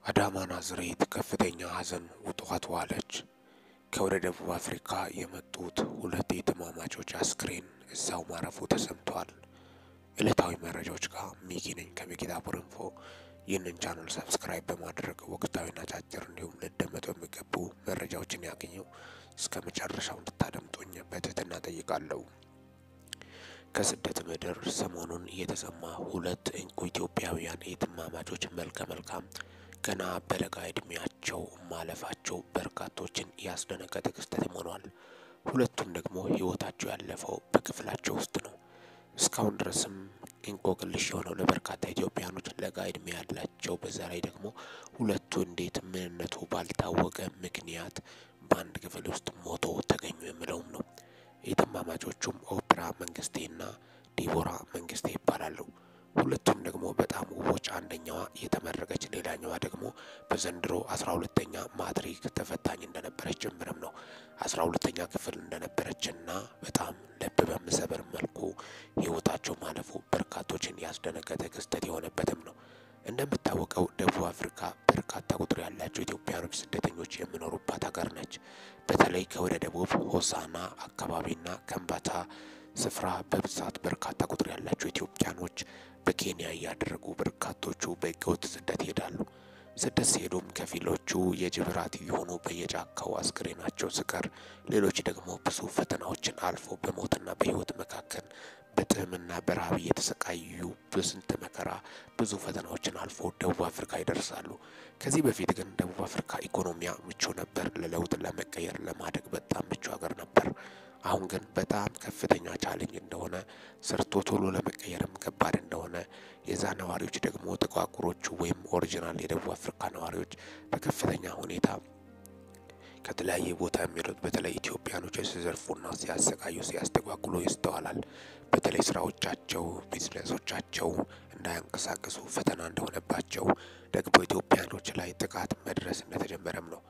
አዳማ ናዝሬት ከፍተኛ ሐዘን ውጧት ዋለች። ከወደ ደቡብ አፍሪካ የመጡት ሁለት የትማማቾች አስክሬን እዛው ማረፉ ተሰምቷል። ዕለታዊ መረጃዎች ጋር ሚኪ ነኝ ከሚኪታ ቡርንፎ። ይህንን ቻናል ሰብስክራይብ በማድረግ ወቅታዊና አጫጭር እንዲሁም ልደመጡ የሚገቡ መረጃዎችን ያገኙ። እስከ መጨረሻው እንድታደምጡኝ በትህትና ጠይቃለሁ። ከስደት ምድር ሰሞኑን እየተሰማ ሁለት እንቁ ኢትዮጵያውያን የትማማቾች መልከ መልካም ገና በለጋ እድሜያቸው ማለፋቸው በርካቶችን ያስደነገጠ ክስተትም ሆኗል። ሁለቱም ደግሞ ህይወታቸው ያለፈው በክፍላቸው ውስጥ ነው። እስካሁን ድረስም እንቆቅልሽ የሆነው ለበርካታ ኢትዮጵያኖች ለጋ እድሜ ያላቸው፣ በዛ ላይ ደግሞ ሁለቱ እንዴት ምንነቱ ባልታወቀ ምክንያት በአንድ ክፍል ውስጥ ሞቶ ተገኙ የሚለውም ነው። የትማማቾቹም ኦፕራ መንግስቴና ዲቦራ መንግስቴ ይባላሉ። ሁለቱም ደግሞ በጣም ውቦች፣ አንደኛዋ የተመረቀች ሌላኛዋ ደግሞ በዘንድሮ 12ኛ ማትሪክ ተፈታኝ እንደነበረች ጭምርም ነው። 12ኛ ክፍል እንደነበረችና በጣም ልብ በሚሰብር መልኩ ህይወታቸው ማለፉ በርካቶችን ያስደነገጠ ክስተት የሆነበትም ነው። እንደምታወቀው ደቡብ አፍሪካ በርካታ ቁጥር ያላቸው ኢትዮጵያኖች ስደተኞች የሚኖሩባት ሀገር ነች። በተለይ ከወደ ደቡብ ሆሳና አካባቢና ከምባታ ስፍራ በብዛት በርካታ ቁጥር ያላቸው ኢትዮጵያኖች በኬንያ እያደረጉ በርካቶቹ በህገወጥ ስደት ይሄዳሉ። ስደት ሲሄዱም ከፊሎቹ የጅብራት የሆኑ በየጫካው አስክሬናቸው ስቀር፣ ሌሎች ደግሞ ብዙ ፈተናዎችን አልፎ በሞትና በህይወት መካከል በጥምና በረሃብ እየተሰቃዩ በስንት መከራ ብዙ ፈተናዎችን አልፎ ደቡብ አፍሪካ ይደርሳሉ። ከዚህ በፊት ግን ደቡብ አፍሪካ ኢኮኖሚያ ምቹ ነበር፣ ለለውጥ ለመቀየር ለማደግ በጣም ምቹ ሀገር ነበር። አሁን ግን በጣም ከፍተኛ ቻሌንጅ እንደሆነ፣ ሰርቶ ቶሎ ለመቀየርም ከባድ እንደሆነ፣ የዛ ነዋሪዎች ደግሞ ጥቋቁሮቹ ወይም ኦሪጂናል የደቡብ አፍሪካ ነዋሪዎች በከፍተኛ ሁኔታ ከተለያየ ቦታ የሚሉት በተለይ ኢትዮጵያኖች ሲዘርፉና ሲያሰቃዩ ሲያስተጓጉሉ ይስተዋላል። በተለይ ስራዎቻቸው ቢዝነሶቻቸው እንዳያንቀሳቀሱ ፈተና እንደሆነባቸው ደግሞ ኢትዮጵያኖች ላይ ጥቃት መድረስ እንደተጀመረም ነው።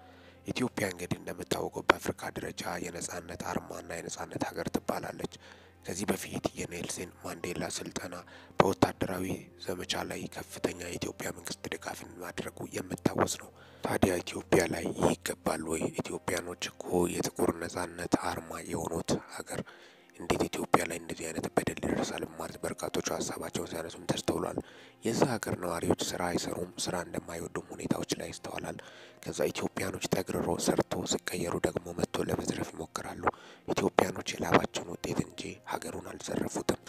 ኢትዮጵያ እንግዲህ እንደምታወቀው በአፍሪካ ደረጃ የነጻነት አርማና የነጻነት ሀገር ትባላለች። ከዚህ በፊት የኔልሰን ማንዴላ ስልጠና በወታደራዊ ዘመቻ ላይ ከፍተኛ የኢትዮጵያ መንግስት ድጋፍን ማድረጉ የሚታወስ ነው። ታዲያ ኢትዮጵያ ላይ ይገባል ወይ? ኢትዮጵያኖች እኮ የጥቁር ነጻነት አርማ የሆኑት ሀገር እንዴት ኢትዮጵያ ላይ እንደዚህ አይነት በደል ይደርሳል ማለት በርካቶቹ ሀሳባቸውን ሲያነሱም ተስተውሏል። የዛ ሀገር ነዋሪዎች ስራ አይሰሩም፣ ስራ እንደማይወዱም ሁኔታዎች ላይ ይስተዋላል። ከዛ ኢትዮጵያኖች ተግርሮ ሰርቶ ሲቀየሩ ደግሞ መጥቶ ለመዝረፍ ይሞክራሉ። ኢትዮጵያኖች የላባቸውን ውጤት እንጂ ሀገሩን አልዘረፉትም።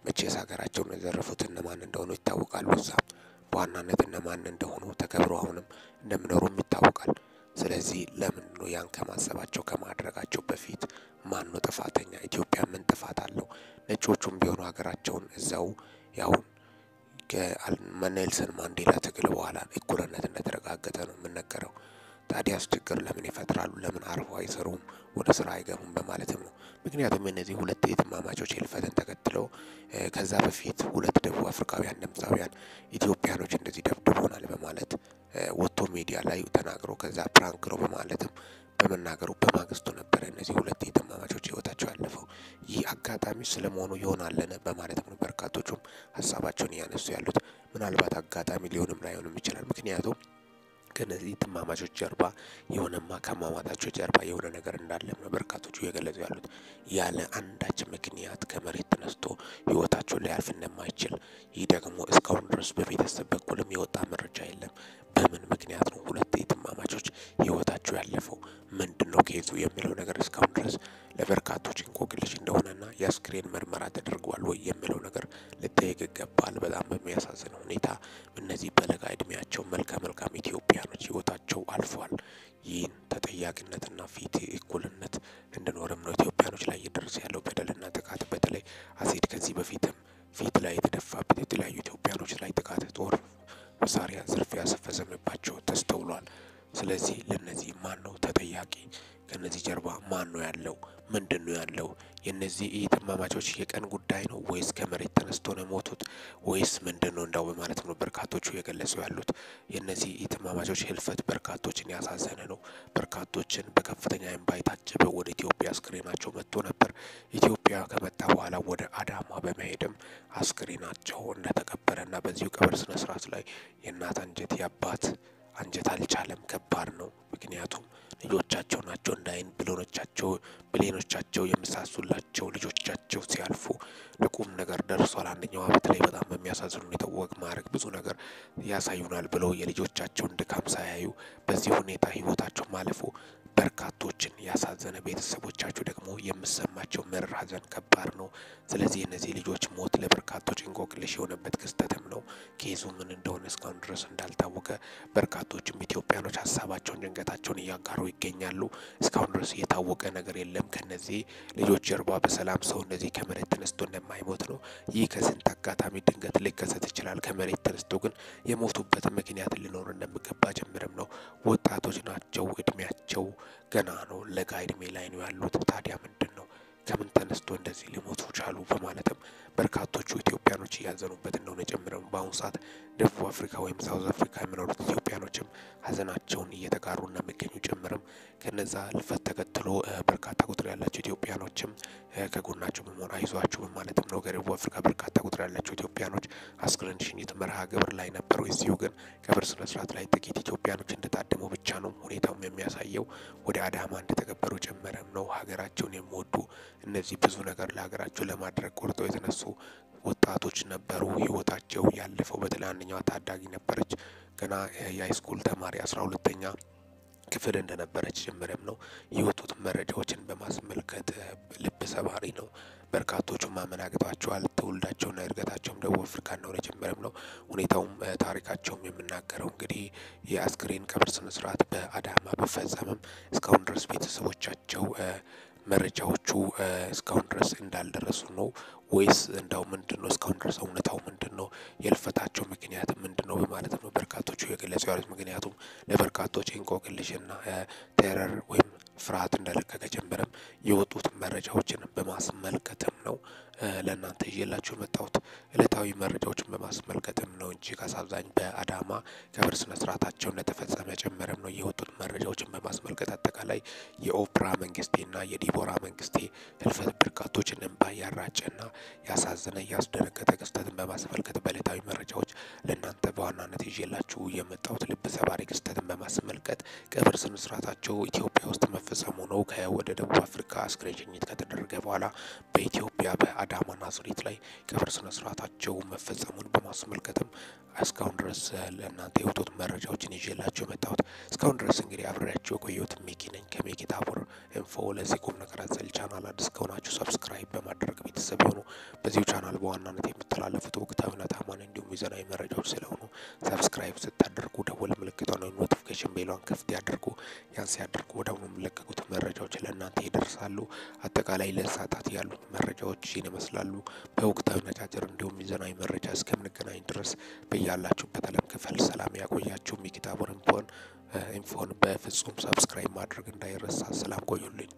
መቼስ ሀገራቸውን የዘረፉት እነማን እንደሆኑ ይታወቃሉ። እዛም በዋናነት እነማን እንደሆኑ ተከብሮ አሁንም እንደሚኖሩም ይታወቃል። ስለዚህ ለምን ነው ያን ከማሰባቸው ከማድረጋቸው በፊት ማን ነው ጥፋተኛ? ኢትዮጵያ ምን ጥፋት አለው? ነጮቹም ቢሆኑ ሀገራቸውን እዛው ያው ከኔልሰን ማንዴላ ትግል በኋላ እኩልነት እንደተረጋገጠ ነው የምነገረው። ታዲያስ ችግር ለምን ይፈጥራሉ? ለምን አርፎ አይሰሩም? ወደ ስራ አይገቡም? በማለትም ነው። ምክንያቱም እነዚህ ሁለት የትማማቾች ህልፈትን ተከትለው ከዛ በፊት ሁለት ደቡብ አፍሪካውያን ድምፃውያን ኢትዮጵያኖች እንደዚህ ደብድቦናል በማለት ወጥቶ ሚዲያ ላይ ተናግሮ ከዛ ፕራንክ ነው በማለትም በመናገሩ በማግስቱ ነበር እነዚህ ሁለት የትማማቾች ህይወታቸው ያለፈው። ይህ አጋጣሚ ስለመሆኑ ይሆናልን በማለትም ነው በርካቶቹም ሀሳባቸውን እያነሱ ያሉት። ምናልባት አጋጣሚ ሊሆንም ላይሆንም ይችላል። ምክንያቱም ከነዚህ ትማማቾች ጀርባ የሆነማ ከማማታቸው ጀርባ የሆነ ነገር እንዳለም ነው በርካቶቹ እየገለጹ ያሉት። ያለ አንዳች ምክንያት ከመሬት ተነስቶ ህይወታቸው ሊያልፍ እንደማይችል፣ ይህ ደግሞ እስካሁን ድረስ በቤተሰብ በኩልም የወጣ መረጃ የለም። በምን ምክንያት ነው ሁለት የትማማቾች ህይወታቸው ያለፈው? ምንድነው ኬዙ የሚለው ነገር እስካሁን ድረስ ለበርካቶች እንቆቅልሽ እንደሆነና የአስክሬን ምርመራ ተደርጓል ወይ የሚለው ነገር ሊጠየቅ ይገባል። በጣም በሚያሳዝን ሁኔታ እነዚህ በለጋ እድሜያቸው መልካም ኢትዮጵያኖች ህይወታቸው አልፏል። ይህን ተጠያቂነትና ፊት እኩልነት እንዲኖርም ነው ኢትዮጵያኖች ላይ እየደረሰ ያለው በደልና ጥቃት። በተለይ አሲድ ከዚህ በፊትም ፊት ላይ የተደፋበት የተለያዩ ኢትዮጵያኖች ላይ ጥቃት፣ ጦር መሳሪያ ዝርፊያ ሲፈጸምባቸው ተስተውሏል። ስለዚህ ለነዚህ ማን ነው ተጠያቂ? ከነዚህ ጀርባ ማን ነው ያለው? ምንድነው ያለው? የነዚህ እህትማማቾች የቀን ጉዳይ ነው ወይስ ከመሬት ተነስቶ ነው የሞቱት ወይስ ምንድነው እንዳው በማለት ነው በርካቶቹ የገለጹ ያሉት። የነዚህ እህትማማቾች ህልፈት በርካቶችን ያሳዘነ ነው። በርካቶችን በከፍተኛ እንባ ታጅበው ወደ ኢትዮጵያ አስክሬናቸው መጥቶ ነበር። ኢትዮጵያ ከመጣ በኋላ ወደ አዳማ በመሄድም አስክሬናቸው እንደተቀበረና በዚሁ ቀብር ስነ ስርዓት ላይ የእናት አንጀት የአባት አንጀት አልቻለም። ከባድ ነው። ምክንያቱም ልጆቻቸው ናቸው እንዳይን ብሌኖቻቸው የምሳሱላቸው ልጆቻቸው ሲያልፉ ለቁም ነገር ደርሷል። አንደኛው በተለይ በጣም በሚያሳዝን ሁኔታ ወግ ማድረግ ብዙ ነገር ያሳዩናል ብለው የልጆቻቸውን ድካም ሳያዩ በዚህ ሁኔታ ህይወታቸው ማለፉ በርካቶችን ያሳዘነ፣ ቤተሰቦቻቸው ደግሞ የምሰማቸው መረር ሐዘን ከባድ ነው። ስለዚህ እነዚህ ልጆች ሞት ለበርካቶች እንቆቅልሽ የሆነበት ክስተትም ነው። ኬዙ ምን እንደሆነ እስካሁን ድረስ እንዳልታወቀ በርካቶችም ኢትዮጵያኖች ሀሳባቸውን ጭንቀታቸውን እያጋሩ ይገኛሉ። እስካሁን ድረስ የታወቀ ነገር የለም ከነዚህ ልጆች ጀርባ በሰላም ሰው እንደዚህ ከመሬት ተነስቶ እንደማይሞት ነው። ይህ ከስንት አጋጣሚ ድንገት ሊከሰት ይችላል። ከመሬት ተነስቶ ግን የሞቱበት ምክንያት ሊኖር እንደሚገባ ጀምረም ነው። ወጣቶች ናቸው፣ እድሜያቸው ገና ነው፣ ለጋ እድሜ ላይ ነው ያሉት። ታዲያ ምንድነው ከምን ተነስቶ እንደዚህ ሊሞቱ ቻሉ በማለትም በርካቶቹ ኢትዮጵያኖች እያዘኑበት እንደሆነ ጨምረው በአሁኑ ሰዓት ደቡብ አፍሪካ ወይም ሳውዝ አፍሪካ የሚኖሩት ኢትዮጵያኖችም ሀዘናቸውን እየተጋሩ እንደሚገኙ ጨምረም ከነዛ ልፈት ተከትሎ በርካታ ቁጥር ያላቸው ኢትዮጵያኖችም ከጎናቸው በመሆን አይዟችሁ በማለትም ነው። ከደቡብ አፍሪካ በርካታ ቁጥር ያላቸው ኢትዮጵያኖች አስክሬን ሽኝት መርሃ ግብር ላይ ነበሩ። እዚሁ ግን ቀብር ስነ ስርዓት ላይ ጥቂት ኢትዮጵያኖች እንደታደሙ ብቻ ነው ሁኔታውም የሚያሳየው። ወደ አዳማ እንደተቀበሩ ጨምረም ነው። ሀገራቸውን የሚወዱ እነዚህ ብዙ ነገር ለሀገራቸው ለማድረግ ቆርጦ የተነሱ ወጣቶች ነበሩ። ህይወታቸው ያለፈው በተለይ አንደኛዋ ታዳጊ ነበረች። ገና የሃይስኩል ተማሪ 12ኛ ክፍል እንደነበረች ጀምረም ነው የወጡት መረጃዎችን በማስመልከት ልብ ሰባሪ ነው። በርካቶቹ ማመን አቅቷቸዋል። ትውልዳቸውና እድገታቸውም ደቡብ አፍሪካ እንደሆነ ጀምረም ነው ሁኔታውም ታሪካቸውም የምናገረው። እንግዲህ የአስክሬን ቀብር ስነ ስርዓት በአዳማ ቢፈጸምም እስካሁን ድረስ ቤተሰቦቻቸው መረጃዎቹ እስካሁን ድረስ እንዳልደረሱ ነው ወይስ እንዳው ምንድነው እስካሁን ድረስ እውነታው ምንድነው የልፈታቸው ምክንያት ምንድነው በማለት ነው በርካቶቹ የገለጹ ያሉት። ምክንያቱም ለበርካቶች እንቆቅልሽና ቴረር ወይም ፍርሃት እንደለቀቀ ጀምረም የወጡት መረጃዎችን በማስመልከትም ነው ለእናንተ ይዤላችሁ የመጣሁት። ዕለታዊ መረጃዎችን በማስመልከትም ነው እንጂ ካሳዛኝ በአዳማ ቀብር ስነ ስርዓታቸው እንደተፈጸመ ጨምረም ነው የወጡት መረጃዎችን በማስመልከት አጠቃላይ የኦፕራ መንግስቴና የዲቦራ መንግስቴ ህልፈት በርካቶችን እንባ ያራጨና ያሳዘነ ያስደነገጠ ክስተትን በማስመልከት በዕለታዊ መረጃዎች ለእናንተ በዋናነት ይዤላችሁ የመጣሁት ልብ ሰባሪ ክስተትን በማስመልከት ቀብር ስነ ስርዓታቸው ኢትዮጵያ ውስጥ መፈጸሙ ነው። ከወደ ደቡብ አፍሪካ አስክሬን ሽኝት ከተደረገ በኋላ በኢትዮጵያ በአዳማ ናዝሬት ላይ ቀብር ስነ ስርዓታቸው መፈጸሙን በማስመልከትም እስካሁን ድረስ ለእናንተ የወጡት መረጃዎችን ይዤላችሁ የመጣሁት። እስካሁን ድረስ እንግዲህ አብሬያችሁ የቆየሁት ሚኪ ነኝ ከሚኪ ታቦር ኢንፎ። ለዚህ ቁም ነገር አዘል ቻናል አዲስ ከሆናችሁ ሰብስክራይብ በማድረግ ቤተሰብ ይሁኑ። በዚሁ ቻናል በዋናነት የሚተላለፉት ወቅታዊና ታማኝ እንዲሁም ሚዛናዊ መረጃዎች ስለሆኑ ሰብስክራይብ ስታደርጉ ደወል ምልክቷን ወይም ኖቲፊኬሽን ቤሏን ክፍት ያድርጉ። ያን ሲያደርጉ ወዲያውኑ የሚለቀቁት መረጃዎች ለእናንተ ይደርሳሉ። አጠቃላይ ለሰዓታት ያሉት መረጃዎች ይመስላሉ። በወቅታዊ ነጫጭር እንዲሁም ሚዛናዊ መረጃ እስከምንገናኝ ድረስ በያላችሁበት ዓለም ክፍል ሰላም ያቆያችሁ። ሚኪ ታቦር ኢንፎን በፍጹም ሰብስክራይብ ማድረግ እንዳይረሳ። ሰላም ቆዩልኝ።